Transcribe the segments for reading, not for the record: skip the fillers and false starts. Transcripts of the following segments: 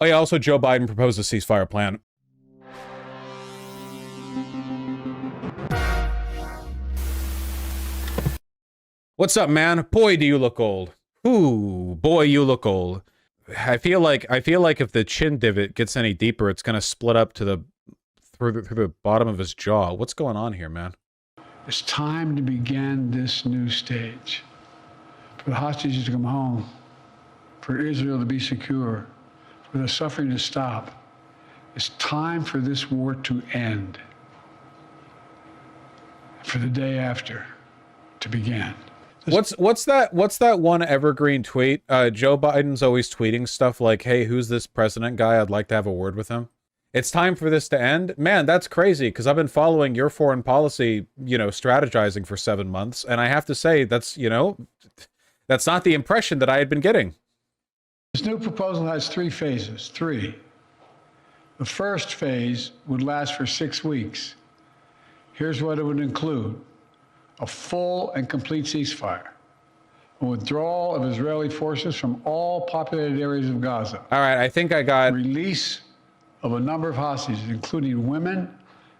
Oh yeah, also Joe Biden proposed a ceasefire plan. What's up, man? Boy, do you look old. Ooh, boy, you look old. I feel like if the chin divot gets any deeper, it's gonna split up to the through the bottom of his jaw. What's going on here, man? It's time to begin this new stage. For the hostages to come home, for Israel to be secure, for the suffering to stop. It's time for this war to end, for the day after to begin. What's that one evergreen tweet? Joe Biden's always tweeting stuff like, "Hey, who's this president guy? I'd like to have a word with him." It's time for this to end. Man, that's crazy, because I've been following your foreign policy, strategizing for 7 months, and I have to say that's not the impression that I had been getting. This new proposal has 3 phases. 3. The first phase would last for 6 weeks. Here's what it would include: a full and complete ceasefire, a withdrawal of Israeli forces from all populated areas of Gaza. All right, I think I got... Release of a number of hostages, including women,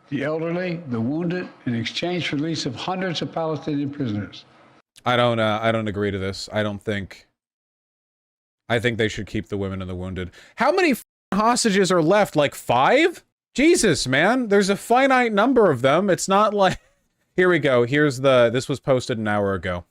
the elderly, the wounded, in exchange for release of hundreds of Palestinian prisoners. I don't agree to this. I think they should keep the women and the wounded. How many hostages are left? Like 5? Jesus, man. There's a finite number of them. It's not like... Here we go. This was posted an hour ago.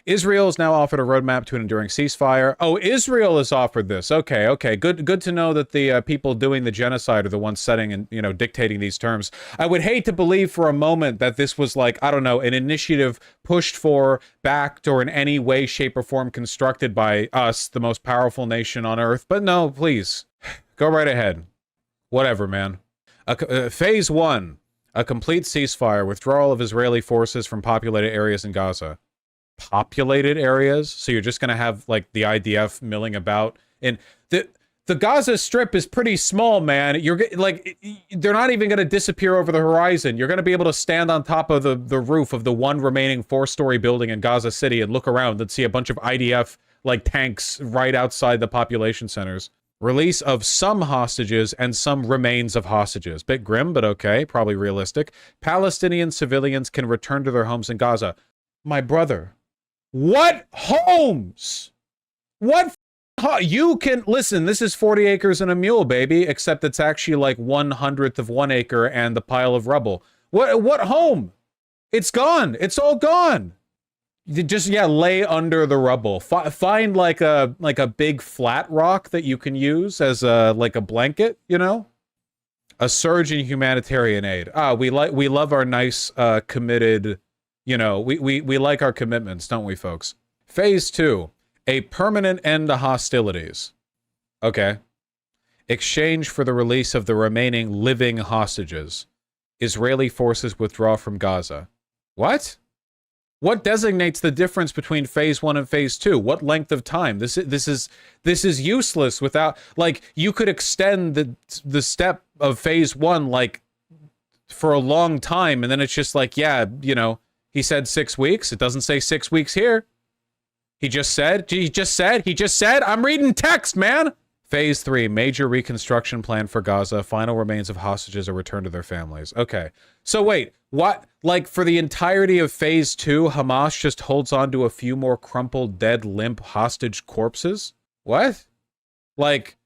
Israel has now offered a roadmap to an enduring ceasefire. Oh, Israel has offered this. Okay. Good to know that the people doing the genocide are the ones setting and, dictating these terms. I would hate to believe for a moment that this was like, I don't know, an initiative pushed for, backed, or in any way, shape, or form constructed by us, the most powerful nation on earth. But no, please. Go right ahead. Whatever, man. Phase 1. A complete ceasefire, withdrawal of Israeli forces from populated areas in Gaza. Populated areas? So you're just gonna have, like, the IDF milling about? And the Gaza Strip is pretty small, man. They're not even gonna disappear over the horizon. You're gonna be able to stand on top of the roof of the one remaining 4-story building in Gaza City and look around and see a bunch of IDF, like, tanks right outside the population centers. Release of some hostages and some remains of hostages. Bit grim, but okay. Probably realistic. Palestinian civilians can return to their homes in Gaza. My brother. What homes? What you can... Listen, this is 40 acres and a mule, baby. Except it's actually like 1/100th of 1 acre and the pile of rubble. What home? It's gone. It's all gone. Just, yeah, lay under the rubble. Find like a big flat rock that you can use as like a blanket, A surge in humanitarian aid. We love our nice, committed, we like our commitments, don't we, folks? Phase 2, a permanent end to hostilities. Okay. Exchange for the release of the remaining living hostages. Israeli forces withdraw from Gaza. What? What designates the difference between phase 1 and phase 2? What length of time? This is useless without, like, you could extend the step of phase 1 like for a long time, and then it's just like, yeah, he said 6 weeks. It doesn't say 6 weeks here. He just said, I'm reading text, man. Phase 3, major reconstruction plan for Gaza. Final remains of hostages are returned to their families. Okay. So wait, what? Like, for the entirety of phase 2, Hamas just holds on to a few more crumpled, dead, limp hostage corpses? What? Like,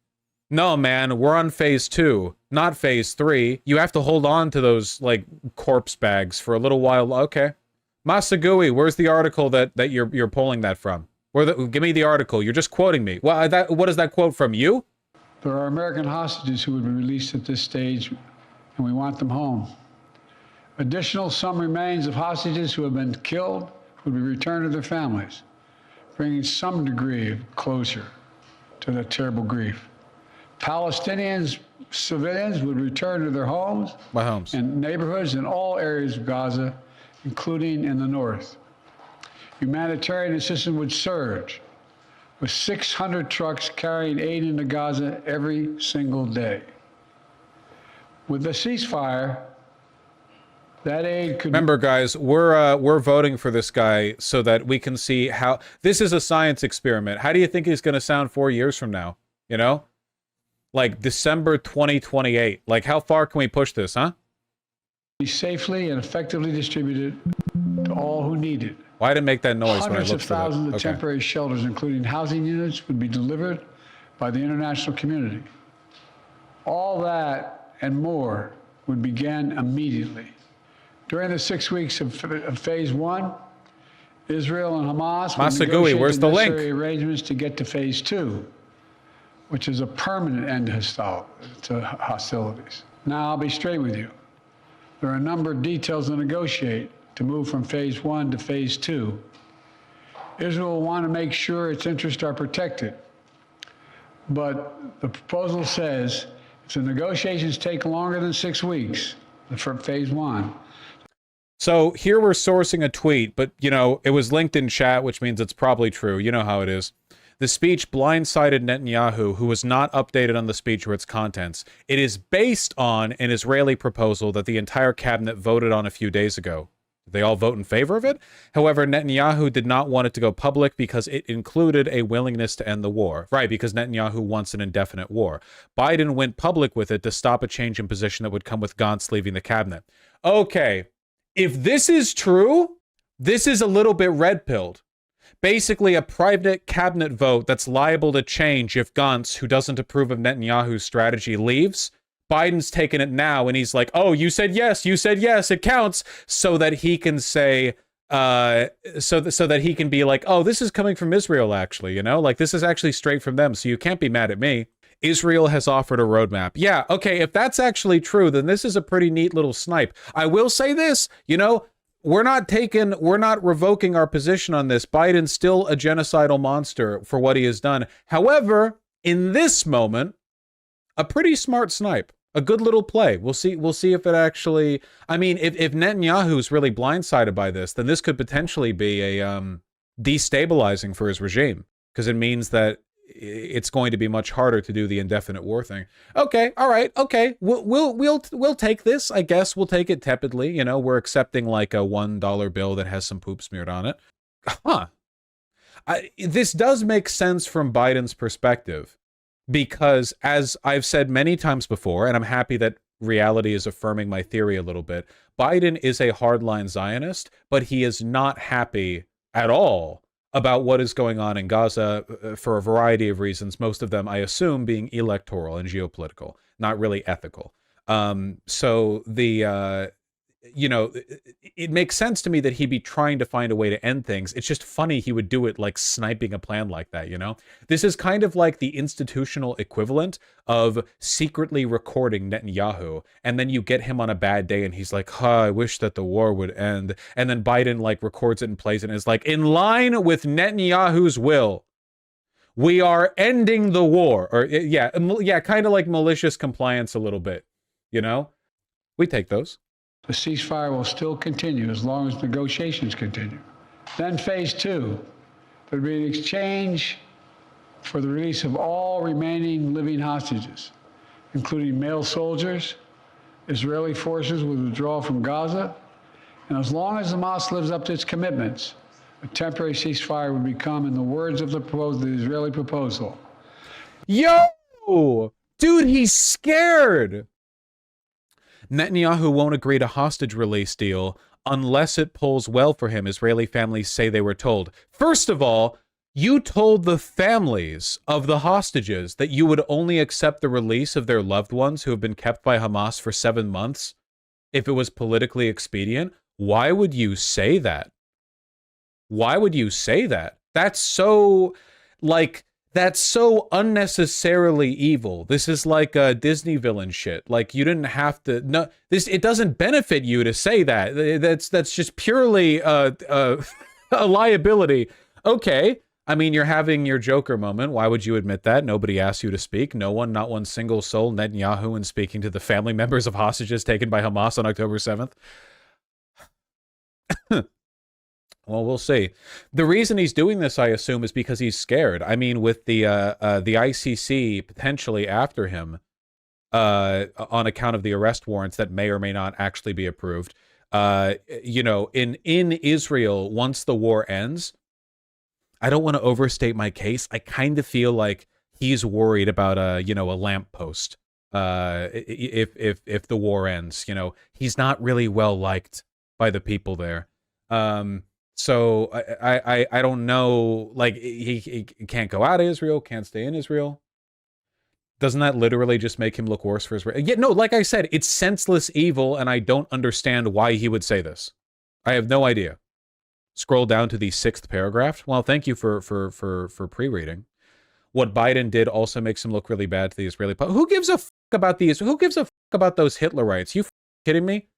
no, man, we're on phase 2, not phase 3. You have to hold on to those, like, corpse bags for a little while. Okay. Masagui, where's the article that you're pulling that from? Give me the article. You're just quoting me. What is that quote from? You? There are American hostages who would be released at this stage, and we want them home. Additional, some remains of hostages who have been killed would be returned to their families, bringing some degree of closure to that terrible grief. Palestinians, civilians would return to their homes. My homes. And neighborhoods in all areas of Gaza, including in the north. Humanitarian assistance would surge, with 600 trucks carrying aid into Gaza every single day. With the ceasefire, that aid could... Remember, guys, we're voting for this guy so that we can see how... This is a science experiment. How do you think he's going to sound 4 years from now? Like December 2028. Like, how far can we push this, huh? Be safely and effectively distributed to all who need it. Why did it make that noise when I Hundreds of looked for that? thousands of Okay. temporary shelters, including housing units, would be delivered by the international community. All that and more would begin immediately. During the 6 weeks of phase one, Israel and Hamas will Masagui, where's the link? arrangements to get to phase two, which is a permanent end to hostilities. Now, I'll be straight with you. There are a number of details to negotiate to move from phase one to phase two. Israel will want to make sure its interests are protected. But the proposal says if the negotiations take longer than 6 weeks for phase one. So here we're sourcing a tweet, but, you know, it was linked in chat, which means it's probably true. You know how it is. The speech blindsided Netanyahu, who was not updated on the speech or its contents. It is based on an Israeli proposal that the entire cabinet voted on a few days ago. Did they all vote in favor of it? However, Netanyahu did not want it to go public because it included a willingness to end the war. Right, because Netanyahu wants an indefinite war. Biden went public with it to stop a change in position that would come with Gantz leaving the cabinet. Okay, if this is true, this is a little bit red-pilled. Basically, a private cabinet vote that's liable to change if Gantz, who doesn't approve of Netanyahu's strategy, leaves. Biden's taking it now, and he's like, oh, you said yes, it counts, so that he can say, so that he can be like, oh, this is coming from Israel, actually, you know? Like, this is actually straight from them, so you can't be mad at me. Israel has offered a roadmap. Yeah, okay, if that's actually true, then this is a pretty neat little snipe. I will say this, you know, we're not revoking our position on this. Biden's still a genocidal monster for what he has done. However, in this moment, a pretty smart snipe. A good little play. We'll see if it actually... I mean, if Netanyahu's really blindsided by this, then this could potentially be a destabilizing for his regime, because it means that it's going to be much harder to do the indefinite war thing. Okay, all right, okay. We'll take this. I guess we'll take it tepidly. You know, we're accepting like a $1 bill that has some poop smeared on it. Huh. This does make sense from Biden's perspective, because as I've said many times before, and I'm happy that reality is affirming my theory a little bit, Biden is a hardline Zionist, but he is not happy at all about what is going on in Gaza for a variety of reasons, most of them, I assume, being electoral and geopolitical, not really ethical. So the, you know, it makes sense to me that he'd be trying to find a way to end things. It's just funny he would do it like sniping a plan like that, you know? This is kind of like the institutional equivalent of secretly recording Netanyahu, and then you get him on a bad day and he's like, I wish that the war would end. And then Biden like records it and plays it and is like, in line with Netanyahu's will, we are ending the war. Or yeah, kind of like malicious compliance a little bit, you know? We take those. The ceasefire will still continue as long as negotiations continue. Then phase two, there will be an exchange for the release of all remaining living hostages, including male soldiers. Israeli forces will withdraw from Gaza, and as long as Hamas lives up to its commitments, a temporary ceasefire would become, in the words of the Israeli proposal. Yo! Dude, he's scared! Netanyahu won't agree to hostage release deal unless it pulls well for him, Israeli families say they were told. First of all, you told the families of the hostages that you would only accept the release of their loved ones who have been kept by Hamas for 7 months if it was politically expedient. Why would you say that? Why would you say that? That's so, like... That's so unnecessarily evil. This is like a Disney villain shit. Like, you didn't have to... No, it doesn't benefit you to say that. That's just purely a liability. Okay. I mean, you're having your Joker moment. Why would you admit that? Nobody asked you to speak. No one, not one single soul, Netanyahu, in speaking to the family members of hostages taken by Hamas on October 7th. Well, we'll see. The reason he's doing this, I assume, is because he's scared. I mean, with the ICC potentially after him on account of the arrest warrants that may or may not actually be approved. You know, in Israel, once the war ends, I don't want to overstate my case. I kind of feel like he's worried about a lamppost. If the war ends, he's not really well liked by the people there. So I don't know. Like he can't go out of Israel, can't stay in Israel. Doesn't that literally just make him look worse for Israel? Yeah, no, like I said, it's senseless evil, and I don't understand why he would say this. I have no idea. Scroll down to the 6th paragraph. Well, thank you for pre-reading. What Biden did also makes him look really bad to the Israeli public. Who gives a fuck about these? Who gives a fuck about those Hitlerites? You kidding me?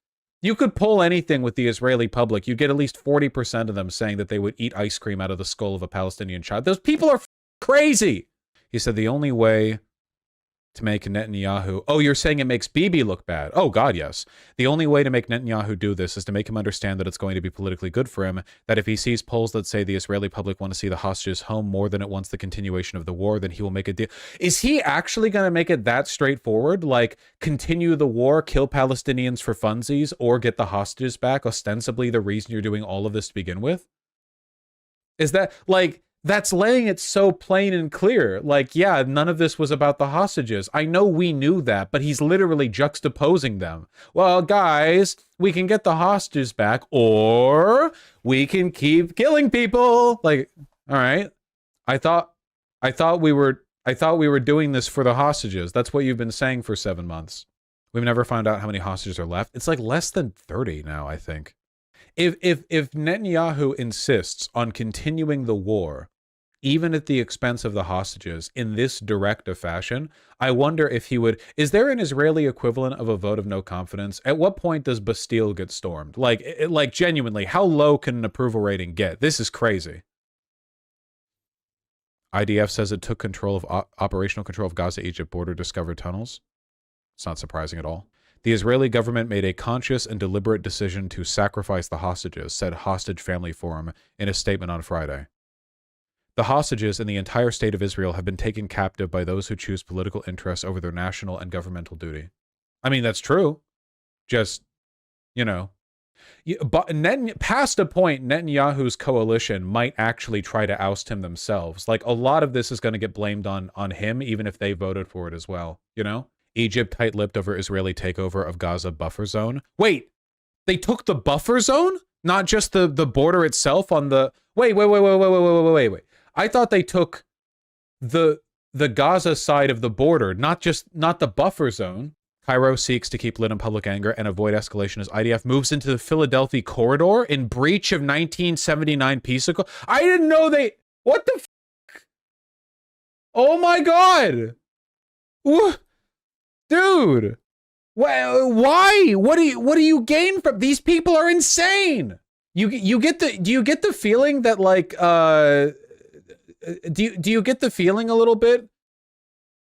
You could pull anything with the Israeli public. You'd get at least 40% of them saying that they would eat ice cream out of the skull of a Palestinian child. Those people are crazy. He said the only way to make Netanyahu... Oh, you're saying it makes Bibi look bad. Oh, God, yes. The only way to make Netanyahu do this is to make him understand that it's going to be politically good for him, that if he sees polls that say the Israeli public want to see the hostages home more than it wants the continuation of the war, then he will make a deal. Is he actually going to make it that straightforward? Like, continue the war, kill Palestinians for funsies, or get the hostages back, ostensibly the reason you're doing all of this to begin with? Is that, like... That's laying it so plain and clear. Like, yeah, none of this was about the hostages. I know we knew that, but he's literally juxtaposing them. Well, guys, we can get the hostages back, or we can keep killing people. Like, all right. I thought we were doing this for the hostages. That's what you've been saying for 7 months. We've never found out how many hostages are left. It's like less than 30 now, I think. If Netanyahu insists on continuing the war, even at the expense of the hostages, in this direct a fashion, I wonder if he would... Is there an Israeli equivalent of a vote of no confidence? At what point does Bastille get stormed? Like genuinely, how low can an approval rating get? This is crazy. IDF says it took control of operational control of Gaza-Egypt border, discovered tunnels. It's not surprising at all. The Israeli government made a conscious and deliberate decision to sacrifice the hostages, said Hostage Family Forum in a statement on Friday. The hostages in the entire state of Israel have been taken captive by those who choose political interests over their national and governmental duty. I mean, that's true. Just, but past a point, Netanyahu's coalition might actually try to oust him themselves. Like, a lot of this is going to get blamed on him, even if they voted for it as well, Egypt tight-lipped over Israeli takeover of Gaza buffer zone. Wait, they took the buffer zone? Not just the border itself on the... Wait. I thought they took the Gaza side of the border, not the buffer zone. Cairo seeks to keep lid on public anger and avoid escalation as IDF moves into the Philadelphia corridor in breach of 1979 peace accord. I didn't know they... What the f***? Oh my God! What? Dude, why? What do you gain from these people? Are insane. Do you get the feeling that like do you get the feeling a little bit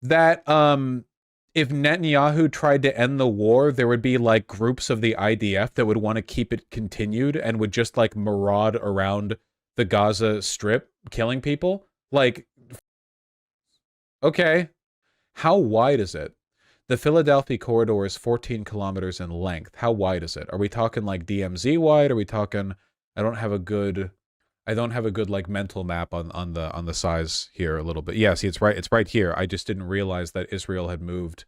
that if Netanyahu tried to end the war, there would be like groups of the IDF that would want to keep it continued and would just like maraud around the Gaza Strip killing people? Like, okay, how wide is it? The Philadelphia corridor is 14 kilometers in length. How wide is it? Are we talking like DMZ wide? Are we talking... I don't have a good like mental map on the size here a little bit. Yeah, see, it's right here. I just didn't realize that Israel had moved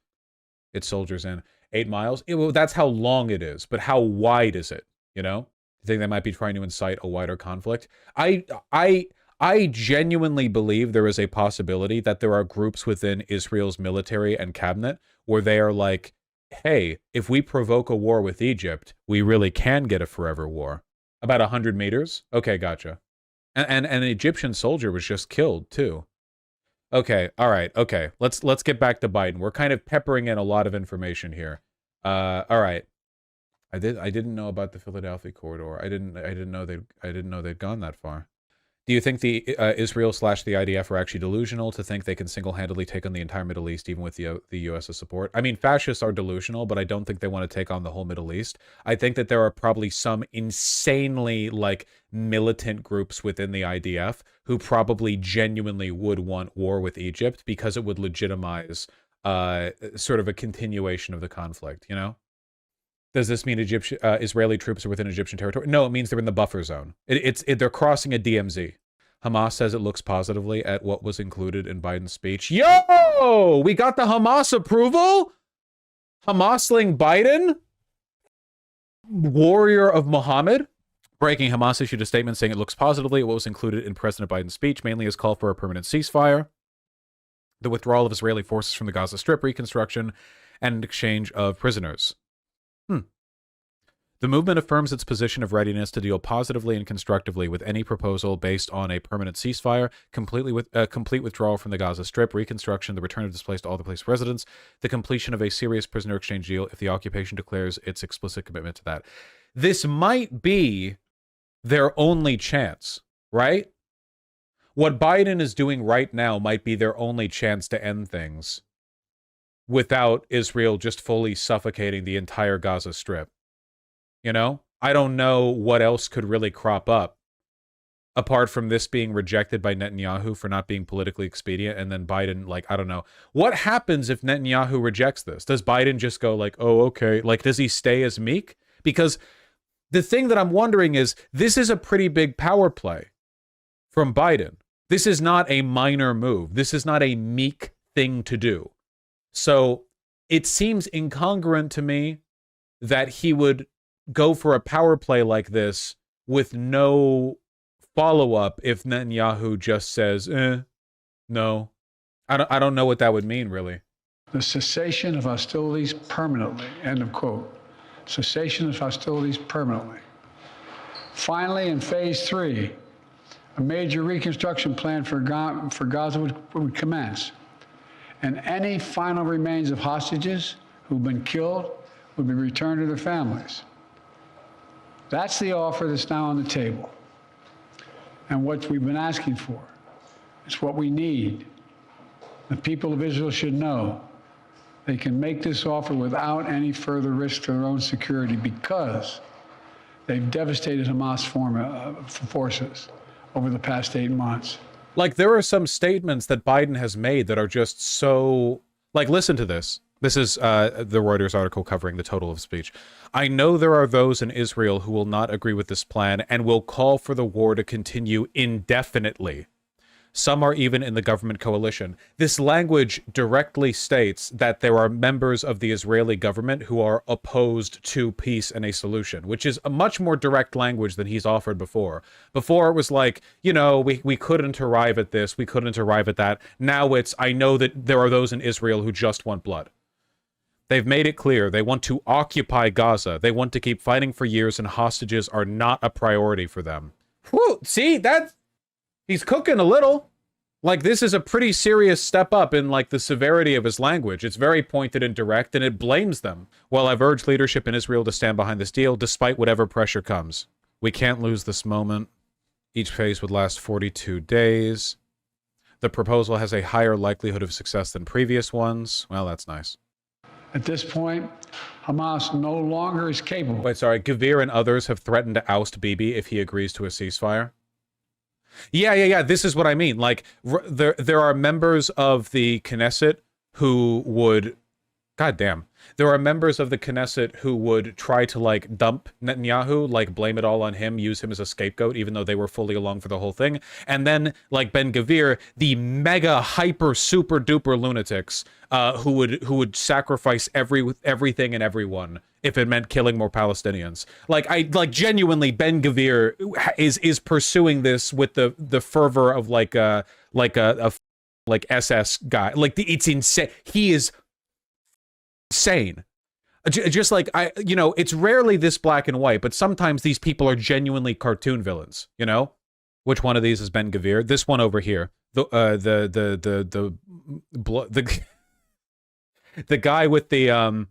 its soldiers in 8 miles. Well, that's how long it is, but how wide is it? You think they might be trying to incite a wider conflict? I genuinely believe there is a possibility that there are groups within Israel's military and cabinet where they are like, hey, if we provoke a war with Egypt, we really can get a forever war. About 100 meters? Okay, gotcha. And an Egyptian soldier was just killed, too. Okay, all right, okay. Let's get back to Biden. We're kind of peppering in a lot of information here. All right. I didn't know about the Philadelphia corridor. I didn't know they'd gone that far. Do you think the Israel/the IDF are actually delusional to think they can single-handedly take on the entire Middle East, even with the U.S.'s support? I mean, fascists are delusional, but I don't think they want to take on the whole Middle East. I think that there are probably some insanely, like, militant groups within the IDF who probably genuinely would want war with Egypt because it would legitimize sort of a continuation of the conflict, Does this mean Israeli troops are within Egyptian territory? No, it means they're in the buffer zone. They're crossing a DMZ. Hamas says it looks positively at what was included in Biden's speech. Yo! We got the Hamas approval? Hamasling Biden? Warrior of Muhammad? Breaking, Hamas issued a statement saying it looks positively at what was included in President Biden's speech, mainly his call for a permanent ceasefire, the withdrawal of Israeli forces from the Gaza Strip, reconstruction, and exchange of prisoners. The movement affirms its position of readiness to deal positively and constructively with any proposal based on a permanent ceasefire, complete withdrawal from the Gaza Strip, reconstruction, the return of displaced all displaced residents, the completion of a serious prisoner exchange deal if the occupation declares its explicit commitment to that. This might be their only chance, right? What Biden is doing right now might be their only chance to end things without Israel just fully suffocating the entire Gaza Strip. You know, I don't know what else could really crop up apart from this being rejected by Netanyahu for not being politically expedient, and then Biden, like, I don't know. What happens if Netanyahu rejects this? Does Biden just go like, oh, okay. Like, does he stay as meek? Because the thing that I'm wondering is, this is a pretty big power play from Biden. This is not a minor move. This is not a meek thing to do. So it seems incongruent to me that he would go for a power play like this with no follow-up if Netanyahu just says, no. I don't know what that would mean, really. The cessation of hostilities permanently, end of quote. Cessation of hostilities permanently. Finally, in phase 3, a major reconstruction plan for Gaza would commence, and any final remains of hostages who've been killed would be returned to their families. That's the offer that's now on the table, and what we've been asking for. It's what we need. The people of Israel should know they can make this offer without any further risk to their own security because they've devastated Hamas forces over the past 8 months. Like, there are some statements that Biden has made that are just so... Like, listen to this. This is the Reuters article covering the total of speech. I know there are those in Israel who will not agree with this plan and will call for the war to continue indefinitely. Some are even in the government coalition. This language directly states that there are members of the Israeli government who are opposed to peace and a solution, which is a much more direct language than he's offered before. Before it was like, you know, we couldn't arrive at this, we couldn't arrive at that. Now it's, I know that there are those in Israel who just want blood. They've made it clear they want to occupy Gaza. They want to keep fighting for years, and hostages are not a priority for them. Whew, see, he's cooking a little. Like, this is a pretty serious step up in, like, the severity of his language. It's very pointed and direct, and it blames them. Well, I've urged leadership in Israel to stand behind this deal, despite whatever pressure comes. We can't lose this moment. Each phase would last 42 days. The proposal has a higher likelihood of success than previous ones. Well, that's nice. At this point, Hamas no longer is capable. Wait, sorry. Gvir and others have threatened to oust Bibi if he agrees to a ceasefire. Yeah. This is what I mean. Like, there are members of the Knesset who would... God damn. There are members of the Knesset who would try to, like, dump Netanyahu, like, blame it all on him, use him as a scapegoat, even though they were fully along for the whole thing. And then, like, Ben Gvir, the mega, hyper, super duper lunatics, who would sacrifice everything and everyone if it meant killing more Palestinians. Like, genuinely, Ben Gvir is pursuing this with the fervor of, like a SS guy. Like, it's insane. He is insane. Just like, it's rarely this black and white, but sometimes these people are genuinely cartoon villains, you know? Which one of these is Ben Gvir? This one over here. The guy with the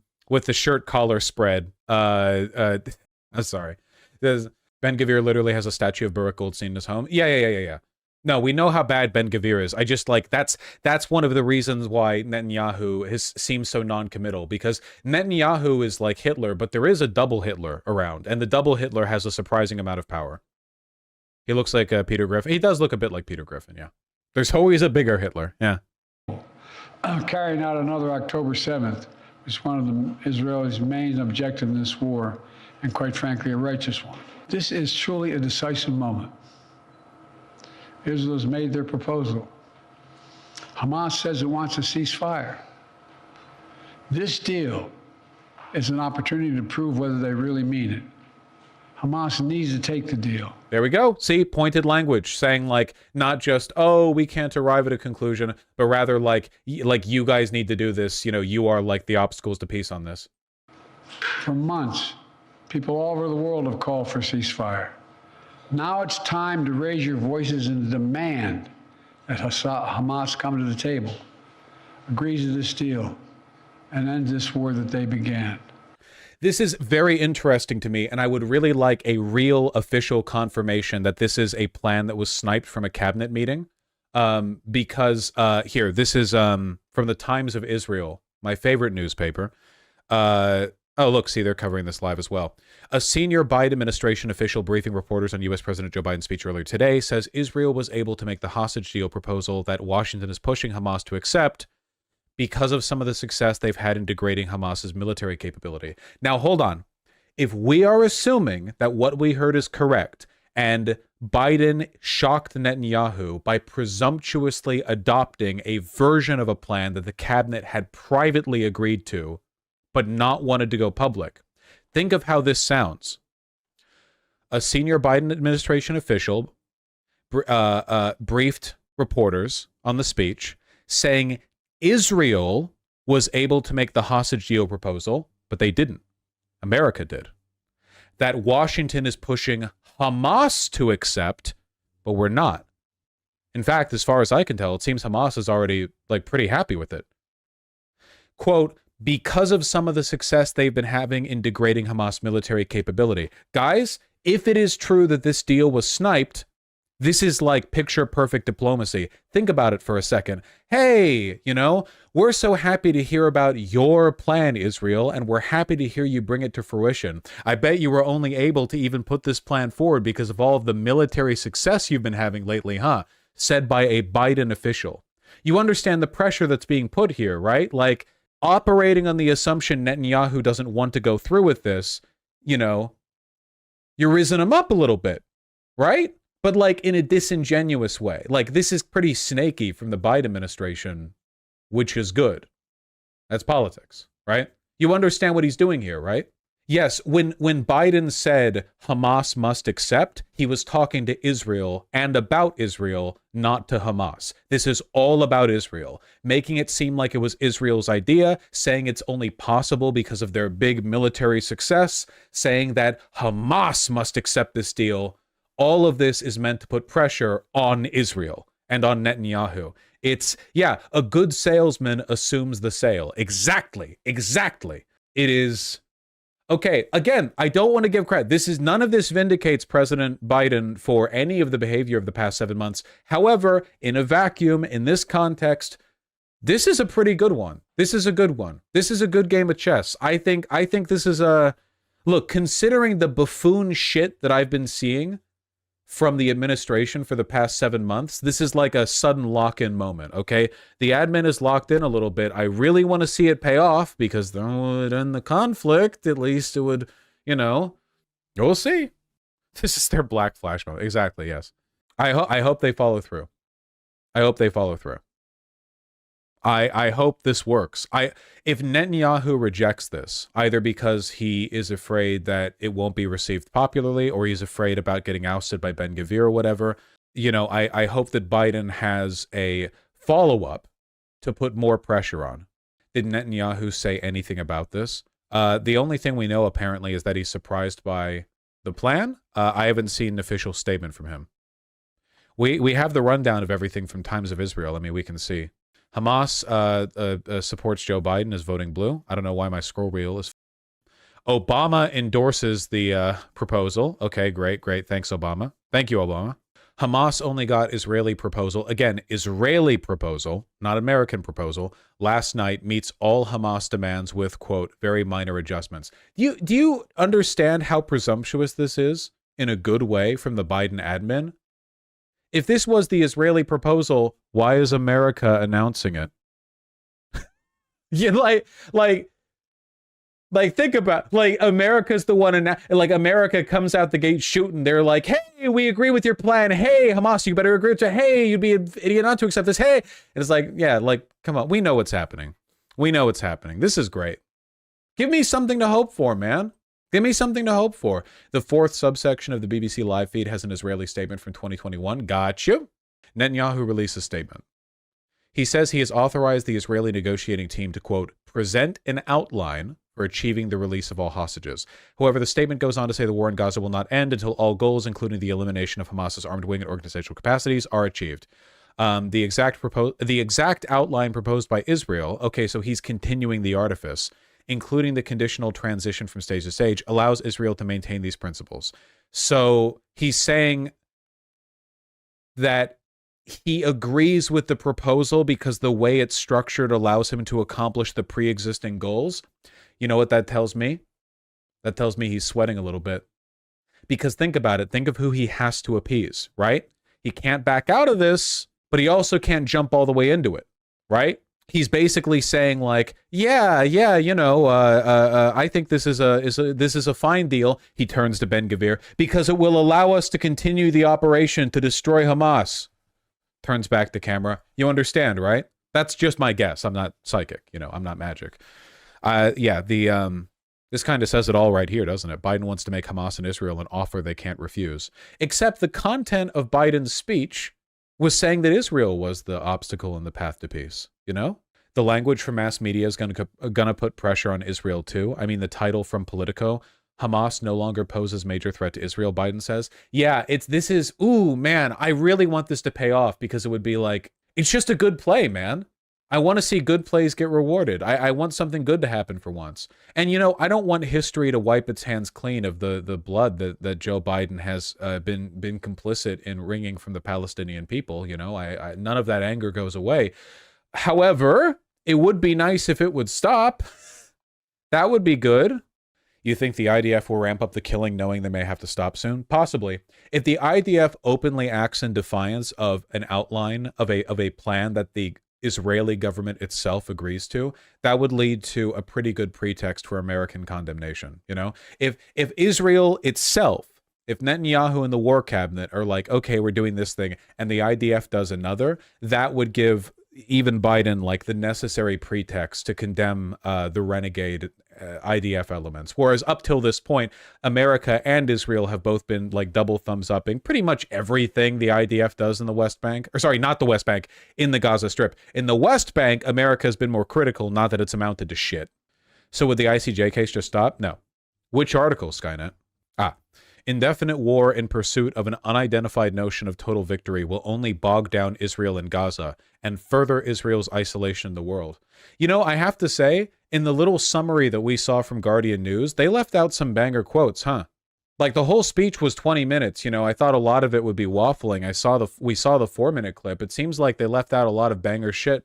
shirt collar spread. Sorry. Ben Gvir literally has a statue of Baruch Goldstein in his home. Yeah. No, we know how bad Ben Gvir is. I just, like, that's one of the reasons why Netanyahu seems so non-committal, because Netanyahu is like Hitler, but there is a double Hitler around, and the double Hitler has a surprising amount of power. He looks like Peter Griffin. He does look a bit like Peter Griffin, yeah. There's always a bigger Hitler, yeah. Carrying out another October 7th is one of the Israelis' main objectives in this war, and quite frankly, a righteous one. This is truly a decisive moment. Israel has made their proposal. Hamas says it wants a ceasefire. This deal is an opportunity to prove whether they really mean it. Hamas needs to take the deal. There we go. See, pointed language saying like not just, oh, we can't arrive at a conclusion, but rather like you guys need to do this. You know, you are like the obstacles to peace on this. For months, people all over the world have called for a ceasefire. Now it's time to raise your voices and demand that Hamas come to the table, agrees to this deal, and end this war that they began. This is very interesting to me, and I would really like a real official confirmation that this is a plan that was sniped from a cabinet meeting. Because here, this is from the Times of Israel, my favorite newspaper. Oh, look, see, they're covering this live as well. A senior Biden administration official briefing reporters on U.S. President Joe Biden's speech earlier today says Israel was able to make the hostage deal proposal that Washington is pushing Hamas to accept because of some of the success they've had in degrading Hamas's military capability. Now, hold on. If we are assuming that what we heard is correct, and Biden shocked Netanyahu by presumptuously adopting a version of a plan that the cabinet had privately agreed to, but not wanted to go public, think of how this sounds. A senior Biden administration official briefed reporters on the speech saying Israel was able to make the hostage deal proposal, but they didn't. America did. That Washington is pushing Hamas to accept, but we're not. In fact, as far as I can tell, it seems Hamas is already like pretty happy with it. Quote, because of some of the success they've been having in degrading Hamas military capability. Guys, if it is true that this deal was sniped, this is like picture perfect diplomacy. Think about it for a second. Hey, you know, we're so happy to hear about your plan, Israel, and we're happy to hear you bring it to fruition. I bet you were only able to even put this plan forward because of all of the military success you've been having lately, huh? Said by a Biden official. You understand the pressure that's being put here, right? Like, operating on the assumption Netanyahu doesn't want to go through with this, you know, you're raising him up a little bit, right? But like in a disingenuous way. Like this is pretty snaky from the Biden administration, which is good. That's politics, right? You understand what he's doing here, right? Yes, when Biden said Hamas must accept, he was talking to Israel and about Israel, not to Hamas. This is all about Israel, making it seem like it was Israel's idea, saying it's only possible because of their big military success, saying that Hamas must accept this deal. All of this is meant to put pressure on Israel and on Netanyahu. It's, yeah, a good salesman assumes the sale. Exactly. It is... Okay, again, I don't want to give credit. None of this vindicates President Biden for any of the behavior of the past 7 months. However, in a vacuum, in this context, this is a pretty good one. This is a good one. This is a good game of chess. I think this is a... Look, considering the buffoon shit that I've been seeing from the administration for the past 7 months, this is like a sudden lock-in moment, okay? The admin is locked in a little bit. I really want to see it pay off because then it would end the conflict. At least it would, you know, we'll see. This is their black flash moment. Exactly, yes. I hope they follow through. I hope they follow through. I hope this works. If Netanyahu rejects this, either because he is afraid that it won't be received popularly, or he's afraid about getting ousted by Ben-Gvir or whatever, you know, I hope that Biden has a follow-up to put more pressure on. Did Netanyahu say anything about this? The only thing we know, apparently, is that he's surprised by the plan. I haven't seen an official statement from him. We have the rundown of everything from Times of Israel. I mean, we can see. Hamas supports Joe Biden, is voting blue. I don't know why my scroll wheel is... Obama endorses the proposal. Okay, great. Thanks, Obama. Thank you, Obama. Hamas only got Israeli proposal. Again, Israeli proposal, not American proposal. Last night meets all Hamas demands with, quote, very minor adjustments. Do you understand how presumptuous this is in a good way from the Biden admin? If this was the Israeli proposal, why is America announcing it? Yeah, like Like, think about, like, America's the one, and like, America comes out the gate shooting. They're like, hey, we agree with your plan. Hey, Hamas, you better agree with it. Hey, you'd be an idiot not to accept this. Hey. And it's like, yeah, like, come on. We know what's happening. We know what's happening. This is great. Give me something to hope for, man. Give me something to hope for. The fourth subsection of the BBC live feed has an Israeli statement from 2021. Got you. Netanyahu released a statement. He says he has authorized the Israeli negotiating team to, quote, present an outline for achieving the release of all hostages. However, the statement goes on to say the war in Gaza will not end until all goals, including the elimination of Hamas's armed wing and organizational capacities, are achieved. The exact outline proposed by Israel, okay, so he's continuing the artifice, including the conditional transition from stage to stage, allows Israel to maintain these principles. So he's saying that he agrees with the proposal because the way it's structured allows him to accomplish the pre-existing goals. You know what that tells me? That tells me he's sweating a little bit. Because think about it. Think of who he has to appease, right? He can't back out of this, but he also can't jump all the way into it, right? He's basically saying like, yeah, you know, I think this is a fine deal. He turns to Ben-Gvir because it will allow us to continue the operation to destroy Hamas. Turns back the camera. You understand, right? That's just my guess. I'm not psychic. You know, I'm not magic. Yeah, this kind of says it all right here, doesn't it? Biden wants to make Hamas and Israel an offer they can't refuse. Except the content of Biden's speech was saying that Israel was the obstacle in the path to peace. You know, the language from mass media is gonna put pressure on Israel too. I mean, the title from Politico, Hamas no longer poses major threat to Israel, Biden says. Yeah, ooh, man, I really want this to pay off because it would be like, it's just a good play, man. I want to see good plays get rewarded. I want something good to happen for once. And, you know, I don't want history to wipe its hands clean of the blood that Joe Biden has been complicit in wringing from the Palestinian people. You know, none of that anger goes away. However, it would be nice if it would stop. That would be good. You think the IDF will ramp up the killing knowing they may have to stop soon? Possibly. If the IDF openly acts in defiance of an outline of a plan that the Israeli government itself agrees to, that would lead to a pretty good pretext for American condemnation. You know, if Israel itself, if Netanyahu and the war cabinet are like, okay, we're doing this thing, and the IDF does another, that would give even Biden like the necessary pretext to condemn the renegade IDF elements. Whereas up till this point, America and Israel have both been like double thumbs upping pretty much everything the IDF does in the West Bank. Or sorry, not the West Bank, in the Gaza Strip. In the West Bank, America has been more critical, not that it's amounted to shit. So would the ICJ case just stop? No. Which article, Skynet? Indefinite war in pursuit of an unidentified notion of total victory will only bog down Israel and Gaza and further Israel's isolation in the world. You know, I have to say, in the little summary that we saw from Guardian News, they left out some banger quotes, huh? Like the whole speech was 20 minutes. You know, I thought a lot of it would be waffling. We saw the 4-minute clip. It seems like they left out a lot of banger shit.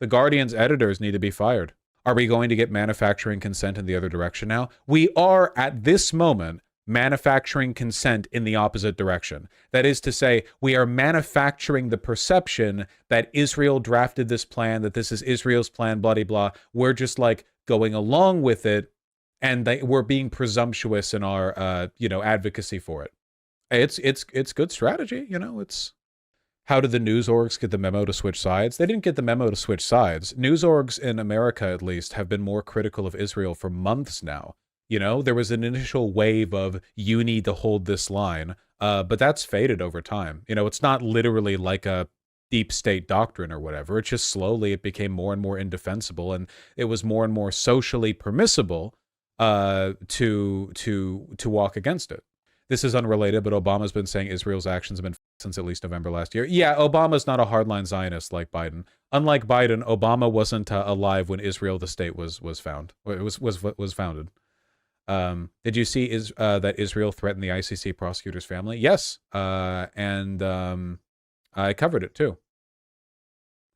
The Guardian's editors need to be fired. Are we going to get manufacturing consent in the other direction now? We are at this moment manufacturing consent in the opposite direction. That is to say, we are manufacturing the perception that Israel drafted this plan, that this is Israel's plan, blah, blah, blah. We're just like going along with it, and we're being presumptuous in our, advocacy for it. It's good strategy, you know. It's how did the news orgs get the memo to switch sides? They didn't get the memo to switch sides. News orgs in America, at least, have been more critical of Israel for months now. You know, there was an initial wave of, you need to hold this line, but that's faded over time. You know, it's not literally like a deep state doctrine or whatever. It's just slowly it became more and more indefensible, and it was more and more socially permissible to walk against it. This is unrelated, but Obama's been saying Israel's actions have been since at least November last year. Yeah, Obama's not a hardline Zionist like Biden. Unlike Biden, Obama wasn't alive when Israel, the state, was founded. Did you see that Israel threatened the ICC prosecutor's family? Yes, and I covered it too.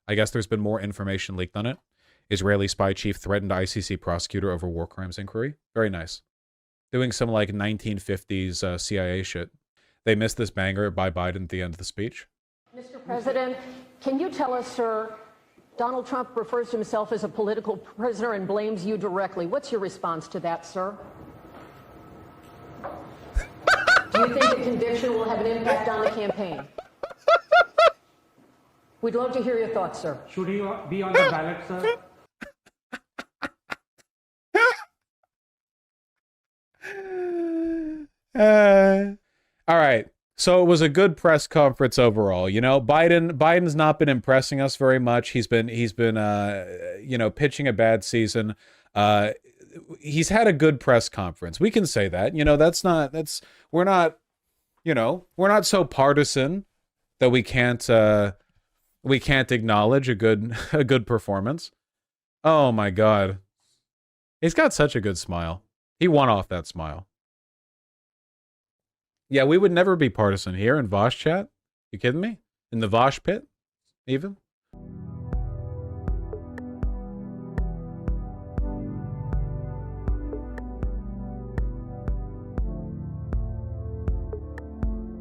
I guess there's been more information leaked on it. Israeli spy chief threatened ICC prosecutor over war crimes inquiry. Very nice. Doing some like 1950s CIA shit. They missed this banger by Biden at the end of the speech. Mr. President, can you tell us, sir, Donald Trump refers to himself as a political prisoner and blames you directly. What's your response to that, sir? Do you think the conviction will have an impact on the campaign? We'd love to hear your thoughts, sir. Should he be on the ballot, sir? All right. So it was a good press conference overall. You know, Biden's not been impressing us very much. He's been you know, pitching a bad season. He's had a good press conference. We can say that. You know, we're not, you know, we're not so partisan that we can't acknowledge a good performance. Oh my God. He's got such a good smile. He won off that smile. Yeah, we would never be partisan here in Vaush chat. You kidding me? In the Vaush pit, even?